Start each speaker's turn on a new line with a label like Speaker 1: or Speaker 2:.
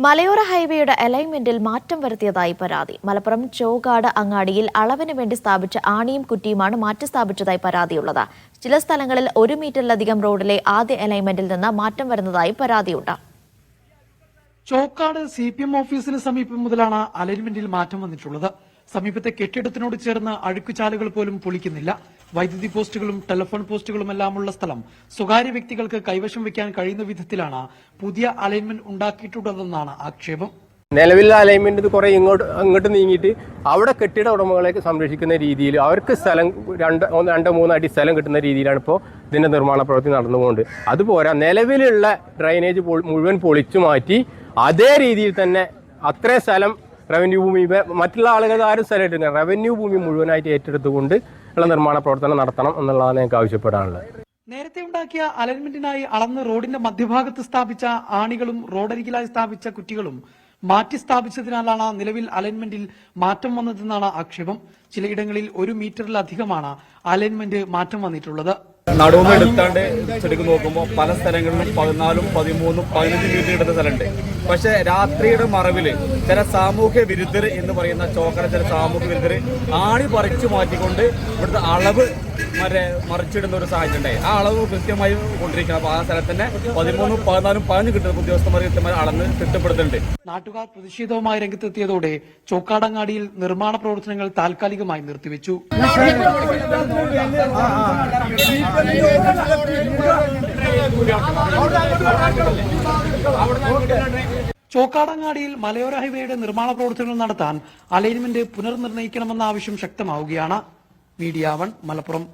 Speaker 1: മലയോര ഹൈവേയുടെ അലൈൻമെന്റിൽ മാറ്റം വരുത്തിയതായി പരാതി. മലപ്പുറം ചോക്കാട് അങ്ങാടിയിൽ അളവിന് വേണ്ടി സ്ഥാപിച്ച ആണിയും കുറ്റിയുമാണ് മാറ്റി സ്ഥാപിച്ചതായി പരാതിയുള്ളത്. ചില സ്ഥലങ്ങളിൽ 1 മീറ്ററിലധികം റോഡിലെ ആദ്യ അലൈൻമെന്റിൽ നിന്ന് മാറ്റം വരുന്നതായി പരാതിയുണ്ട്.
Speaker 2: ചോക്കാട് CPM ഓഫീസിന് സമീപം മുതലാണ് അലൈൻമെന്റിൽ മാറ്റം വന്നിട്ടുള്ളത്. സമീപത്തെ കെട്ടിടത്തിനോട് ചേർന്ന് അഴുക്കുചാലുകൾ പോലും പൊളിക്കുന്നില്ല. വൈദ്യുതി പോസ്റ്റുകളും ടെലിഫോൺ പോസ്റ്റുകളുമെല്ലാമുള്ള സ്ഥലം സ്വകാര്യ വ്യക്തികൾക്ക് കൈവശം വെക്കാൻ കഴിയുന്ന വിധത്തിലാണ് പുതിയ അലൈൻമെന്റ് ഉണ്ടാക്കിയിട്ടുള്ളതെന്നാണ് ആക്ഷേപം.
Speaker 3: നിലവിലെ അലൈൻമെന്റ് കുറെ അങ്ങോട്ട് നീങ്ങിയിട്ട് അവിടെ കെട്ടിട ഉടമകളെ സംരക്ഷിക്കുന്ന രീതിയിൽ അവർക്ക് സ്ഥലം 2-3 അടി സ്ഥലം കിട്ടുന്ന രീതിയിലാണ് ഇപ്പോൾ ഇതിന്റെ നിർമ്മാണ പ്രവൃത്തി നടന്നുകൊണ്ട്. അതുപോരാ, നിലവിലുള്ള ഡ്രൈനേജ് മുഴുവൻ പൊളിച്ചു മാറ്റി അതേ രീതിയിൽ തന്നെ അത്രയും സ്ഥലം റവന്യൂ ഭൂമി, മറ്റുള്ള ആളുകൾ ആരും സ്ഥലം എടുക്കുന്നത് റവന്യൂ ഭൂമി മുഴുവനായിട്ട് ഏറ്റെടുത്തുകൊണ്ട് ഉള്ള നിർമ്മാണ പ്രവർത്തനം നടത്തണം എന്നുള്ളതാണ് ഞങ്ങൾക്ക് ആവശ്യപ്പെടാനുള്ളത്.
Speaker 2: നേരത്തെ ഉണ്ടാക്കിയ അലൈൻമെന്റിനായി അളന്ന് റോഡിന്റെ മധ്യഭാഗത്ത് സ്ഥാപിച്ച ആണികളും റോഡരികിലായി സ്ഥാപിച്ച കുറ്റികളും മാറ്റി സ്ഥാപിച്ചതിനാലാണ് നിലവിൽ അലൈൻമെന്റിൽ മാറ്റം വന്നതെന്നാണ് ആക്ഷേപം. ചിലയിടങ്ങളിൽ 1 മീറ്ററിലധികമാണ് അലൈൻമെന്റ് മാറ്റം വന്നിട്ടുള്ളത്.
Speaker 4: നടുവ് എടുത്താണ്ട് ചെടുക്ക് നോക്കുമ്പോൾ പല സ്ഥലങ്ങളിലും 14, 13, 15 മീറ്റർ കിട്ടുന്ന സ്ഥലമുണ്ട്. പക്ഷെ രാത്രിയുടെ മറവില് ചില സാമൂഹ്യ വിരുദ്ധർ എന്ന് പറയുന്ന ചോക്കര ചില സാമൂഹ്യ വിരുദ്ധർ ആണി പറിച്ചു മാറ്റിക്കൊണ്ട് ഇവിടുത്തെ അളവ് മറിച്ചിടുന്ന ഒരു സാഹചര്യം ഉണ്ടായി. ആ അളവ് കൃത്യമായി കൊണ്ടിരിക്കണം. അപ്പൊ ആ സ്ഥലത്തന്നെ 13, 14, 15 കിട്ടുന്ന ഉദ്യോഗസ്ഥന്മാർ കൃത്യമായി അളന്ന് തിട്ടപ്പെടുത്തുന്നുണ്ട്.
Speaker 2: നാട്ടുകാർ പ്രതിഷേധവുമായി രംഗത്തെത്തിയതോടെ ചോക്കാടങ്ങാടിയിൽ നിർമ്മാണ പ്രവർത്തനങ്ങൾ താൽക്കാലികമായി നിർത്തിവെച്ചു. ചോക്കാടങ്ങാടിയിൽ മലയോര ഹൈവേയുടെ നിർമ്മാണ പ്രവർത്തനങ്ങൾ നടത്താൻ അലൈൻമെന്റ് പുനർനിർണയിക്കണമെന്ന ആവശ്യം ശക്തമാവുകയാണ്. മീഡിയ 1 മലപ്പുറം.